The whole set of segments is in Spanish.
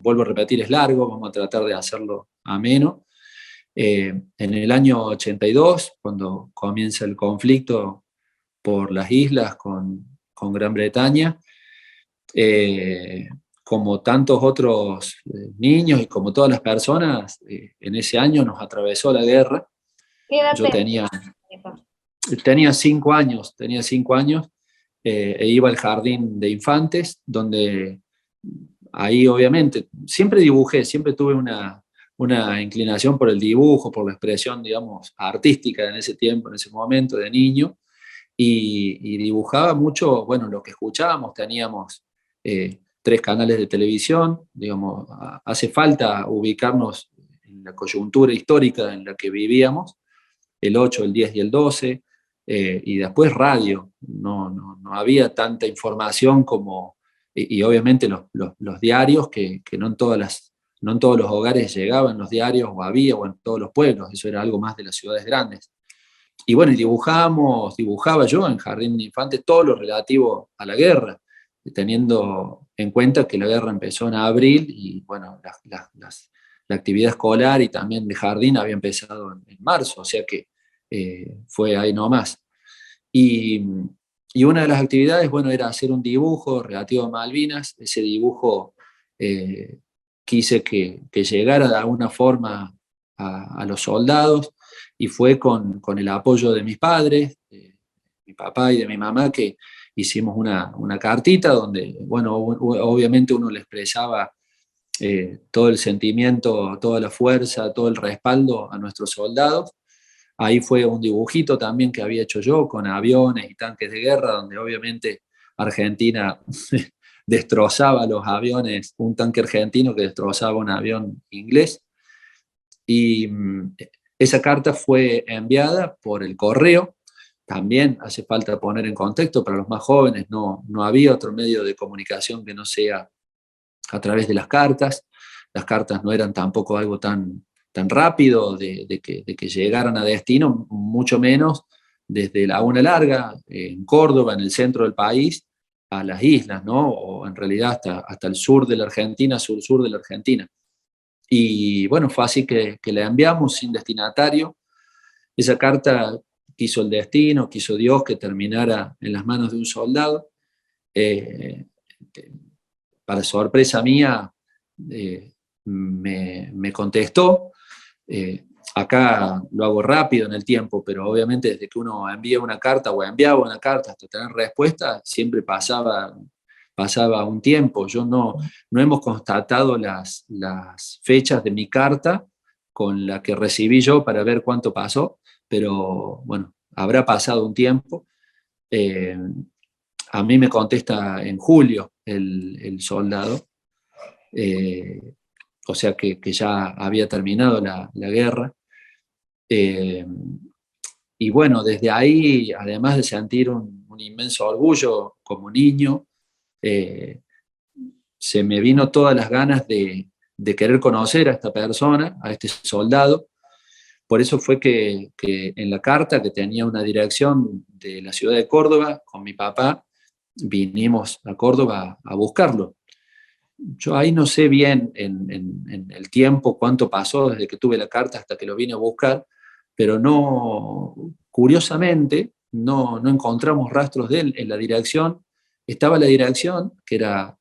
vuelvo a repetir, es largo, vamos a tratar de hacerlo ameno. En el año 82, cuando comienza el conflicto por las islas con Gran Bretaña, eh, como tantos otros niños y como todas las personas, en ese año nos atravesó la guerra. ¿Qué edad Yo tenías? tenía 5 años, e iba al jardín de infantes, donde ahí obviamente siempre dibujé, siempre tuve una inclinación por el dibujo, por la expresión, digamos, artística en ese tiempo, en ese momento de niño, y dibujaba mucho, bueno, lo que escuchábamos, teníamos 3 canales de televisión, digamos, hace falta ubicarnos en la coyuntura histórica en la que vivíamos, el 8, el 10 y el 12, y después radio, no había tanta información como, y obviamente los diarios, que no en todos los hogares llegaban los diarios, o había, o en todos los pueblos, eso era algo más de las ciudades grandes. Y bueno, dibujaba yo en Jardín de Infantes todo lo relativo a la guerra, teniendo en cuenta que la guerra empezó en abril y bueno, la actividad escolar y también de jardín había empezado en marzo, o sea que fue ahí nomás. Y, y una de las actividades, bueno, era hacer un dibujo relativo a Malvinas. Ese dibujo eh, quise que llegara de alguna forma a los soldados, y fue con el apoyo de mis padres, de mi papá y de mi mamá, que hicimos una cartita donde, bueno, obviamente uno le expresaba todo el sentimiento, toda la fuerza, todo el respaldo a nuestros soldados. Ahí fue un dibujito también que había hecho yo con aviones y tanques de guerra, donde obviamente Argentina destrozaba los aviones, un tanque argentino que destrozaba un avión inglés. Y esa carta fue enviada por el correo. También hace falta poner en contexto para los más jóvenes, no había otro medio de comunicación que no sea a través de las cartas. Las cartas no eran tampoco algo tan rápido de que llegaran a destino, mucho menos desde Laguna Larga, en Córdoba, en el centro del país, a las islas, ¿no? O en realidad hasta el sur de la Argentina, sur-sur de la Argentina. Y bueno, fue así que la enviamos sin destinatario. Esa carta quiso el destino, quiso Dios que terminara en las manos de un soldado. Eh, para sorpresa mía, me contestó. Acá lo hago rápido en el tiempo, pero obviamente desde que uno envía una carta o enviaba una carta hasta tener respuesta, siempre pasaba un tiempo. Yo no hemos constatado las fechas de mi carta con la que recibí yo para ver cuánto pasó, pero bueno, habrá pasado un tiempo. Eh, a mí me contesta en julio el soldado, eh, o sea que ya había terminado la guerra. Eh, y bueno, desde ahí, además de sentir un inmenso orgullo como niño, eh, se me vino todas las ganas de querer conocer a esta persona, a este soldado. Por eso fue que en la carta, que tenía una dirección de la ciudad de Córdoba, con mi papá, vinimos a Córdoba a buscarlo. Yo ahí no sé bien en el tiempo cuánto pasó desde que tuve la carta hasta que lo vine a buscar, pero curiosamente, no encontramos rastros de él en la dirección. Estaba la dirección, que era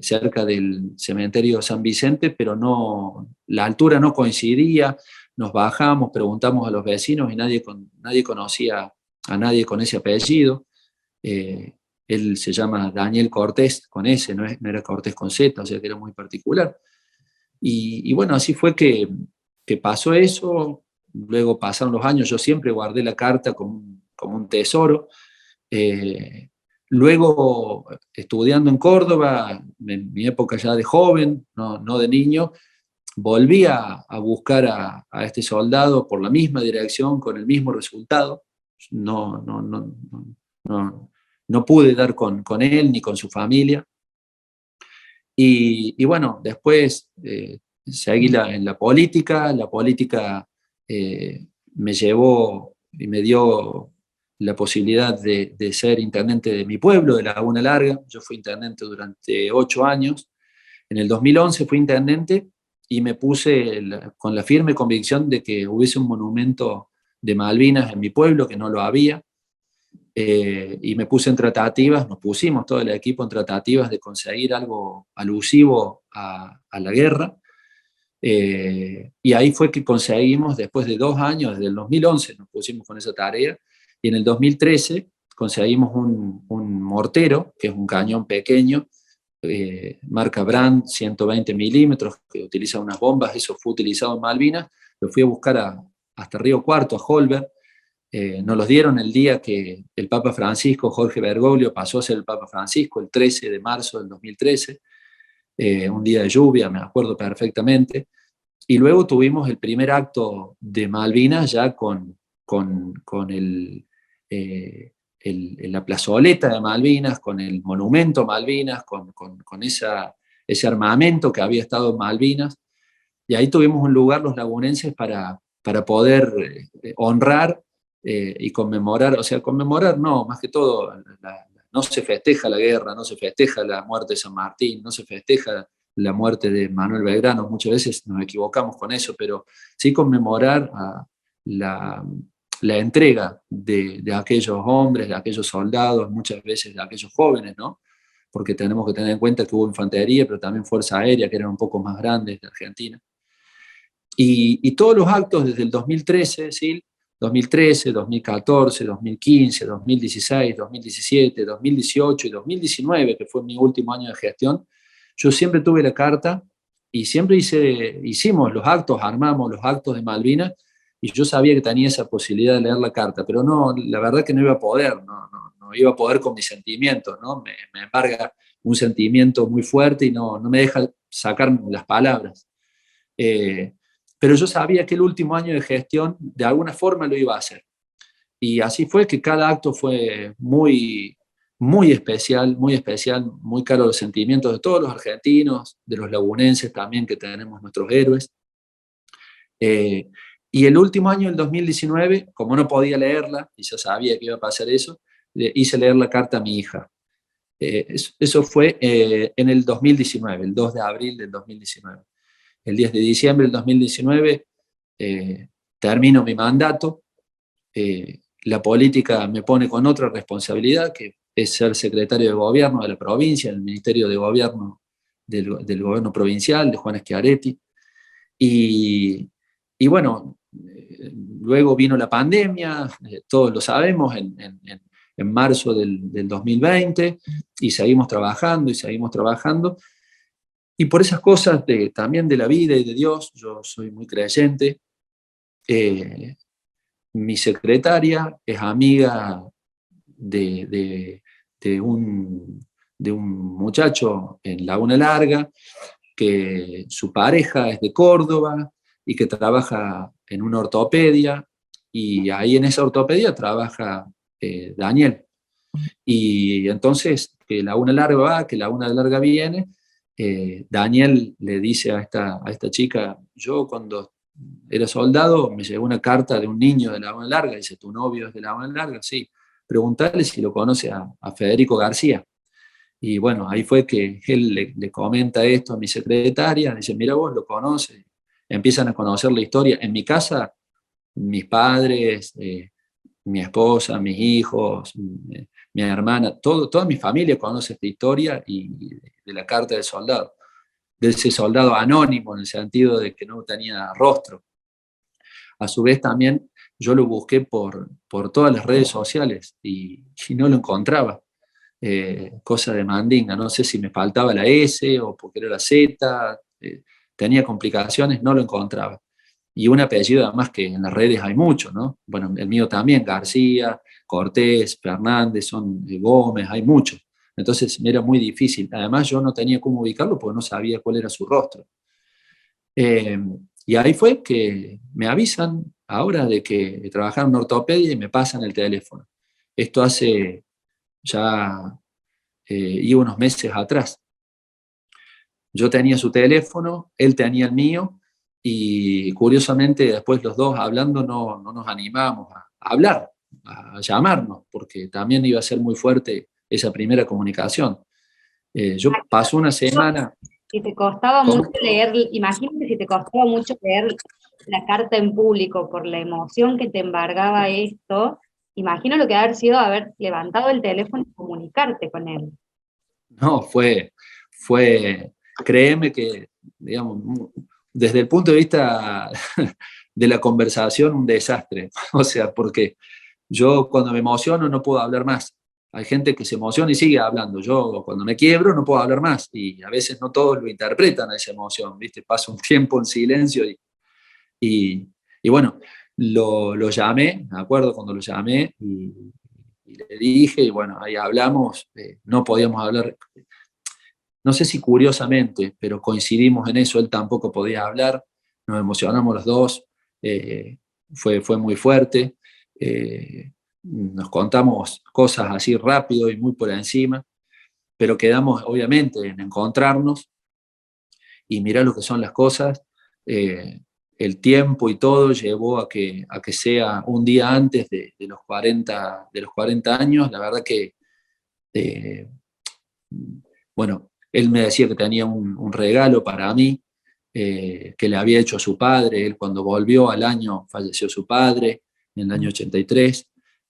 cerca del cementerio San Vicente, pero la altura no coincidía. Nos bajamos, preguntamos a los vecinos y nadie conocía a nadie con ese apellido. Eh, Él se llama Daniel Cortés con S, no era Cortés con Z, o sea que era muy particular. Y bueno, así fue que pasó eso. Luego pasaron los años, yo siempre guardé la carta como un tesoro. Eh, Luego, estudiando en Córdoba, en mi época ya de joven, no de niño, volví a buscar a este soldado por la misma dirección, con el mismo resultado. No, no, no, no, no pude dar con él ni con su familia. Y bueno, después seguí en la política me llevó y me dio la posibilidad de ser intendente de mi pueblo, de Laguna Larga. Yo fui intendente durante 8 años, En el 2011 fui intendente y me puse con la firme convicción de que hubiese un monumento de Malvinas en mi pueblo, que no lo había, y me puse en tratativas, nos pusimos todo el equipo en tratativas de conseguir algo alusivo a la guerra, y ahí fue que conseguimos, después de 2 años, desde el 2011 nos pusimos con esa tarea, y en el 2013 conseguimos un mortero, que es un cañón pequeño, marca Brand, 120 milímetros, que utiliza unas bombas. Eso fue utilizado en Malvinas. Lo fui a buscar hasta Río Cuarto, a Holberg. Nos los dieron el día que el Papa Francisco, Jorge Bergoglio, pasó a ser el Papa Francisco, el 13 de marzo del 2013, un día de lluvia, me acuerdo perfectamente. Y luego tuvimos el primer acto de Malvinas ya con la plazoleta de Malvinas, con el monumento a Malvinas, con ese armamento que había estado en Malvinas. Y ahí tuvimos un lugar los lagunenses para poder honrar y conmemorar, o sea, conmemorar no, más que todo, no se festeja la guerra, no se festeja la muerte de San Martín, no se festeja la muerte de Manuel Belgrano, muchas veces nos equivocamos con eso, pero sí conmemorar la entrega de aquellos hombres, de aquellos soldados, muchas veces de aquellos jóvenes, ¿no? Porque tenemos que tener en cuenta que hubo infantería, pero también fuerza aérea, que eran un poco más grandes de Argentina. Y todos los actos desde el 2013, ¿sí? 2013, 2014, 2015, 2016, 2017, 2018 y 2019, que fue mi último año de gestión, yo siempre tuve la carta y siempre hicimos los actos, armamos los actos de Malvinas, y yo sabía que tenía esa posibilidad de leer la carta, pero no, la verdad que no iba a poder, no iba a poder con mis sentimientos, ¿no? Me embarga un sentimiento muy fuerte y no me deja sacar las palabras. Eh, pero yo sabía que el último año de gestión de alguna forma lo iba a hacer. Y así fue que cada acto fue muy especial, muy caro los sentimientos de todos los argentinos, de los lagunenses también, que tenemos nuestros héroes. Eh, y el último año, el 2019, como no podía leerla, y yo sabía que iba a pasar eso, le hice leer la carta a mi hija. Eso fue en el 2019, el 2 de abril del 2019. El 10 de diciembre del 2019 termino mi mandato. La política me pone con otra responsabilidad, que es ser secretario de gobierno de la provincia, en el Ministerio de Gobierno del Gobierno Provincial, de Juan Schiaretti. Y bueno, luego vino la pandemia, todos lo sabemos, en marzo del 2020, y seguimos trabajando y seguimos trabajando. Y por esas cosas también de la vida y de Dios, yo soy muy creyente. Mi secretaria es amiga de, de- de un, de un muchacho en Laguna Larga, que su pareja es de Córdoba y que trabaja en una ortopedia, y ahí en esa ortopedia trabaja Daniel. Y entonces, que Laguna Larga va, que Laguna Larga viene, Daniel le dice a esta chica: yo cuando era soldado me llegó una carta de un niño de Laguna Larga, dice, ¿tu novio es de Laguna Larga? Sí, preguntarle si lo conoce a Federico García. Y bueno, ahí fue que él le comenta esto a mi secretaria, dice, mira, vos lo conoces. Empiezan a conocer la historia. En mi casa, mis padres, mi esposa, mis hijos, mi hermana, toda mi familia conoce esta historia y de la carta del soldado, de ese soldado anónimo, en el sentido de que no tenía rostro. A su vez también yo lo busqué por todas las redes sociales y no lo encontraba. Cosa de mandinga, no sé si me faltaba la S o porque era la Z, tenía complicaciones, no lo encontraba. Y un apellido además que en las redes hay mucho, ¿no? Bueno, el mío también, García, Cortés, Fernández, son Gómez, hay muchos. Entonces me era muy difícil. Además yo no tenía cómo ubicarlo porque no sabía cuál era su rostro. Eh, y ahí fue que me avisan ahora de que trabajaron en ortopedia y me pasan el teléfono. Esto hace ya y unos meses atrás. Yo tenía su teléfono, él tenía el mío, y curiosamente después los dos hablando no nos animábamos a hablar, a llamarnos, porque también iba a ser muy fuerte esa primera comunicación. Yo pasó una semana, Si te costaba ¿Cómo? mucho leer, imagino que si te costaba mucho leer la carta en público por la emoción que te embargaba esto, imagino lo que haber sido haber levantado el teléfono y comunicarte con él. No, créeme que, digamos, desde el punto de vista de la conversación, un desastre. O sea, porque yo cuando me emociono no puedo hablar más. Hay gente que se emociona y sigue hablando. Yo cuando me quiebro no puedo hablar más. Y a veces no todos lo interpretan a esa emoción, ¿viste? Paso un tiempo en silencio y, y bueno, lo llamé, me acuerdo cuando lo llamé y le dije, y bueno, ahí hablamos, no podíamos hablar, no sé si curiosamente, pero coincidimos en eso, él tampoco podía hablar, nos emocionamos los dos, fue muy fuerte, nos contamos cosas así rápido y muy por encima, pero quedamos obviamente en encontrarnos y mirar lo que son las cosas. El tiempo y todo llevó a que sea un día antes de los 40 años. La verdad que, eh, bueno, él me decía que tenía un regalo para mí, que le había hecho a su padre. Él cuando volvió al año falleció su padre, en el año 83,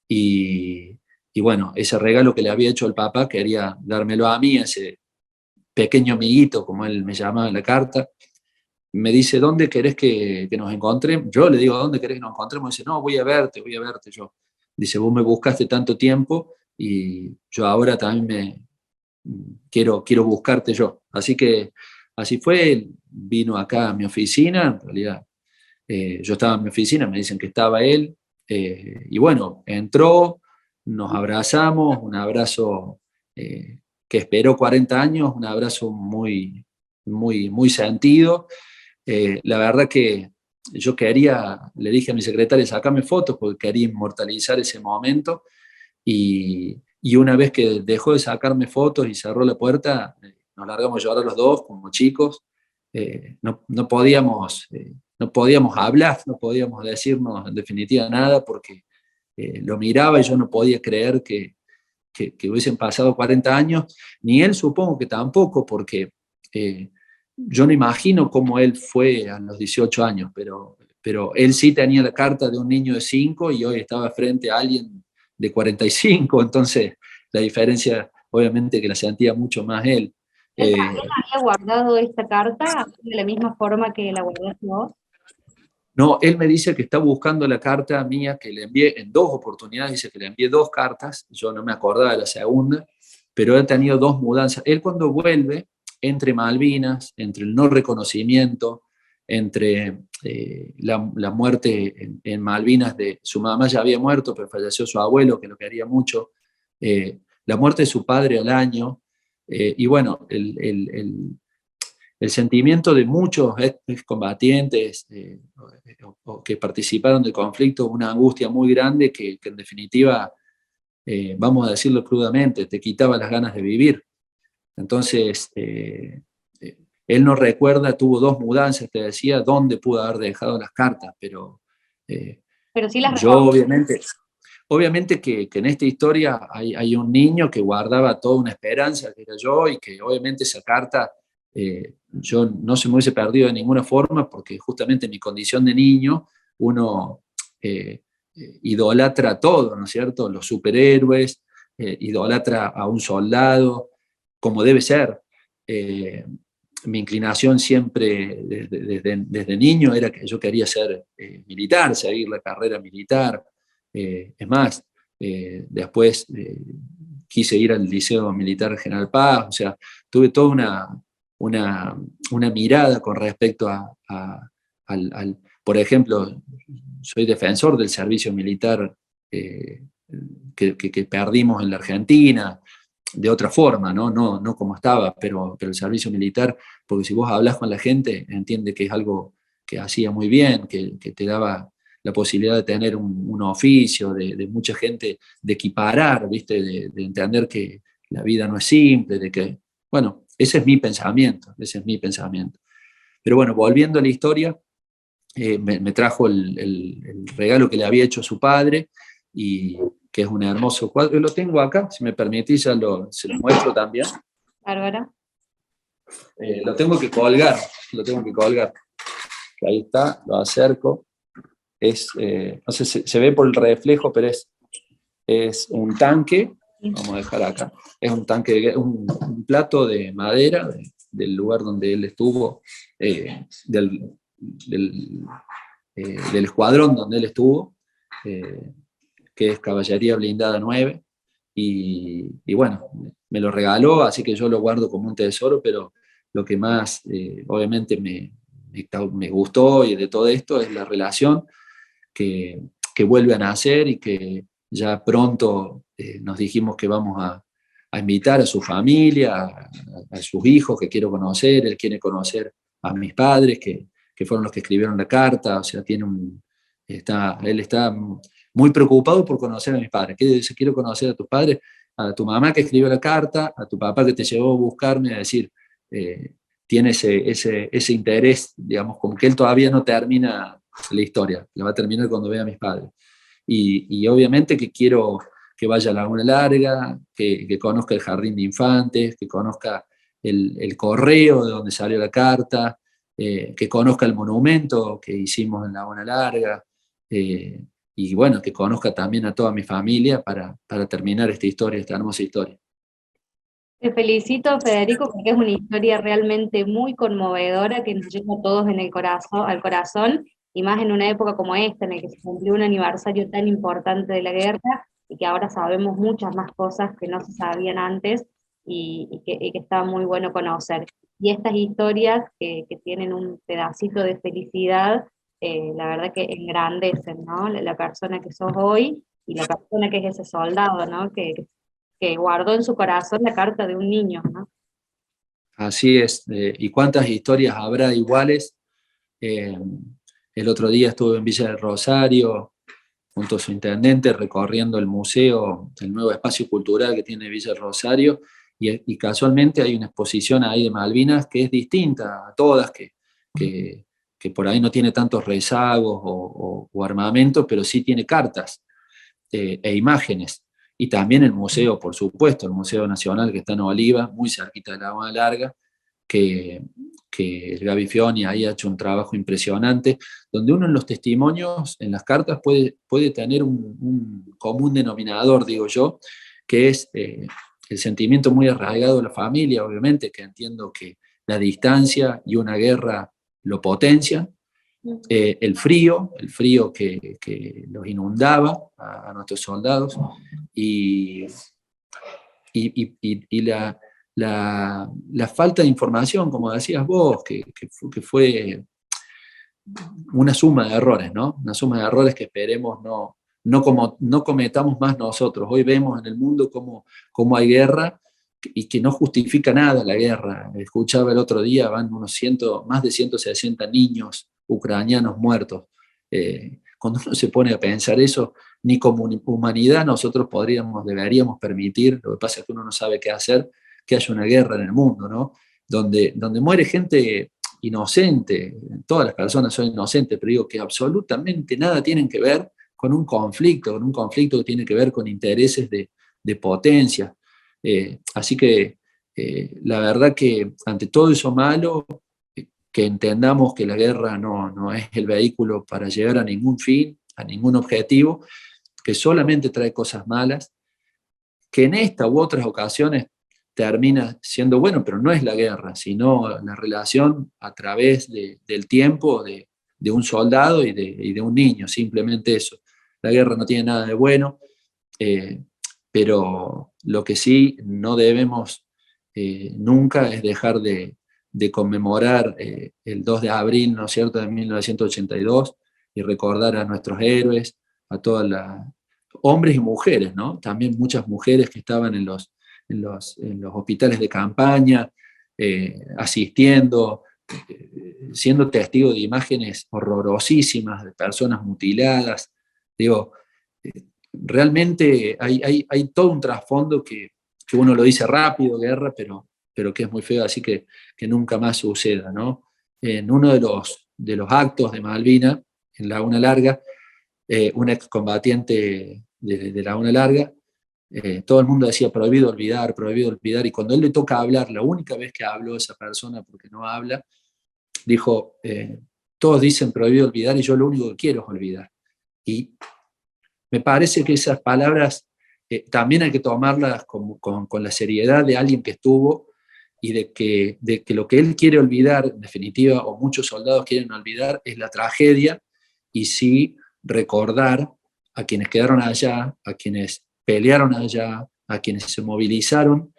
y bueno, ese regalo que le había hecho al papá quería dármelo a mí, ese pequeño amiguito, como él me llamaba en la carta. Me dice, ¿dónde querés que nos encontremos? Yo le digo, ¿dónde querés que nos encontremos? Dice, no, voy a verte yo. Dice, vos me buscaste tanto tiempo y yo ahora también quiero buscarte yo. Así que así fue, él vino acá a mi oficina, en realidad yo estaba en mi oficina, me dicen que estaba él, y bueno, entró, nos abrazamos, un abrazo que esperó 40 años, un abrazo muy sentido. La verdad que yo quería, le dije a mi secretaria, sacame fotos porque quería inmortalizar ese momento y una vez que dejó de sacarme fotos y cerró la puerta, nos largamos a llorar los dos como chicos. No podíamos hablar, no podíamos decirnos en definitiva nada porque lo miraba y yo no podía creer que hubiesen pasado 40 años, ni él supongo que tampoco, porque eh, yo no imagino cómo él fue a los 18 años, pero él sí tenía la carta de un niño de 5 y hoy estaba frente a alguien de 45, entonces la diferencia obviamente que la sentía mucho más él. Él también Eh, había guardado esta carta de la misma forma que la guardaste vos. no, él me dice que está buscando la carta mía que le envié en dos oportunidades, dice que le envié dos cartas, yo no me acordaba de la segunda, pero él ha tenido dos mudanzas. Él cuando vuelve, entre Malvinas, entre el no reconocimiento, entre la muerte en Malvinas de su mamá ya había muerto, pero falleció su abuelo, que lo quería mucho, la muerte de su padre al año, y bueno, el sentimiento de muchos excombatientes o que participaron del conflicto, una angustia muy grande que en definitiva, vamos a decirlo crudamente, te quitaba las ganas de vivir. Entonces, él no recuerda, tuvo dos mudanzas, te decía, dónde pudo haber dejado las cartas, pero Pero sí las yo recordás. obviamente que en esta historia hay un niño que guardaba toda una esperanza, que era yo, y que obviamente esa carta yo no se me hubiese perdido de ninguna forma, porque justamente en mi condición de niño uno idolatra todo, ¿no es cierto? Los superhéroes, idolatra a un soldado, como debe ser. Eh, Mi inclinación siempre desde niño era que yo quería ser militar, seguir la carrera militar. Es más, después quise ir al Liceo Militar General Paz, o sea, tuve toda una, una mirada con respecto por ejemplo, soy defensor del servicio militar eh, que perdimos en la Argentina, de otra forma, no como estaba, pero el servicio militar, porque si vos hablas con la gente, entiende que es algo que hacía muy bien, que te daba la posibilidad de tener un oficio, de mucha gente, de equiparar, ¿viste? De entender que la vida no es simple, de que, bueno, ese es mi pensamiento, ese es mi pensamiento. Pero bueno, volviendo a la historia, me trajo el regalo que le había hecho a su padre, y que es un hermoso cuadro. Yo lo tengo acá, si me permitís, se lo muestro también. Bárbara. Lo tengo que colgar, que ahí está, lo acerco. No sé si se ve por el reflejo, pero es un tanque, vamos a dejar acá, es un tanque, un plato de madera del lugar donde él estuvo, del, del escuadrón donde él estuvo, que es Caballería Blindada 9, y bueno, me lo regaló, así que yo lo guardo como un tesoro, pero lo que más obviamente me gustó y de todo esto es la relación que vuelve a nacer y que ya pronto nos dijimos que vamos a invitar a su familia, a sus hijos que quiero conocer, él quiere conocer a mis padres que fueron los que escribieron la carta, o sea, él está muy preocupado por conocer a mis padres. ¿Qué dice? Quiero conocer a tus padres, a tu mamá que escribió la carta, a tu papá que te llevó a buscarme, a decir, tiene ese interés, digamos, como que él todavía no termina la historia, la va a terminar cuando vea a mis padres. Y obviamente que quiero que vaya a Laguna Larga, que conozca el jardín de infantes, que conozca el correo de donde salió la carta, que conozca el monumento que hicimos en Laguna Larga, y bueno, que conozca también a toda mi familia para terminar esta historia, esta hermosa historia. Te felicito, Federico, porque es una historia realmente muy conmovedora que nos lleva a todos en el corazón, al corazón, y más en una época como esta, en la que se cumplió un aniversario tan importante de la guerra, y que ahora sabemos muchas más cosas que no se sabían antes, y que está muy bueno conocer. Y estas historias que tienen un pedacito de felicidad, la verdad que engrandecen, ¿no? La persona que sos hoy, y la persona que es ese soldado, ¿no? Que guardó en su corazón la carta de un niño, ¿no? Así es, y cuántas historias habrá iguales. Eh, el otro día estuve en Villa del Rosario junto a su intendente recorriendo el museo, el nuevo espacio cultural que tiene Villa del Rosario, y casualmente hay una exposición ahí de Malvinas que es distinta a todas, que, que por ahí no tiene tantos rezagos o armamento, pero sí tiene cartas e imágenes. Y también el museo, por supuesto, el Museo Nacional que está en Oliva, muy cerquita de la Laguna Larga, que, que el Gaby Fioni ahí ha hecho un trabajo impresionante, donde uno en los testimonios, en las cartas, puede tener un común denominador, digo yo, que es el sentimiento muy arraigado de la familia, obviamente, que entiendo que la distancia y una guerra lo potencian, el frío que los inundaba a nuestros soldados y, y la falta de información, como decías vos, que fue una suma de errores, ¿no? Una suma de errores que esperemos no cometamos más nosotros. Hoy vemos en el mundo cómo hay guerra y que no justifica nada la guerra. Escuchaba el otro día, van más de 160 niños ucranianos muertos. Cuando uno se pone a pensar eso, ni como humanidad nosotros deberíamos permitir, lo que pasa es que uno no sabe qué hacer, que haya una guerra en el mundo, ¿no? Donde muere gente inocente, todas las personas son inocentes, pero digo que absolutamente nada tienen que ver con un conflicto que tiene que ver con intereses de potencia. Así que la verdad que ante todo eso malo, que entendamos que la guerra no es el vehículo para llegar a ningún fin, a ningún objetivo, que solamente trae cosas malas, que en esta u otras ocasiones termina siendo bueno, pero no es la guerra, sino la relación a través del tiempo de un soldado y de un niño, simplemente eso. La guerra no tiene nada de bueno, pero lo que sí no debemos nunca es dejar de conmemorar el 2 de abril, ¿no es cierto?, de 1982, y recordar a nuestros héroes, a todas las hombres y mujeres, ¿no? También muchas mujeres que estaban en los hospitales de campaña, asistiendo, siendo testigos de imágenes horrorosísimas de personas mutiladas. Digo, realmente hay todo un trasfondo que uno lo dice rápido, guerra, pero que es muy feo, así que nunca más suceda, ¿no? En uno de los actos de Malvina, en Laguna Larga, un excombatiente de Laguna Larga todo el mundo decía prohibido olvidar, y cuando él le toca hablar, la única vez que habló esa persona, porque no habla, dijo, todos dicen prohibido olvidar y yo lo único que quiero es olvidar. Y me parece que esas palabras también hay que tomarlas con la seriedad de alguien que estuvo y de que lo que él quiere olvidar, en definitiva, o muchos soldados quieren olvidar, es la tragedia, y sí recordar a quienes quedaron allá, a quienes pelearon allá, a quienes se movilizaron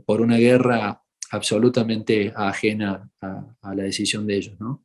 por una guerra absolutamente ajena a la decisión de ellos, ¿no?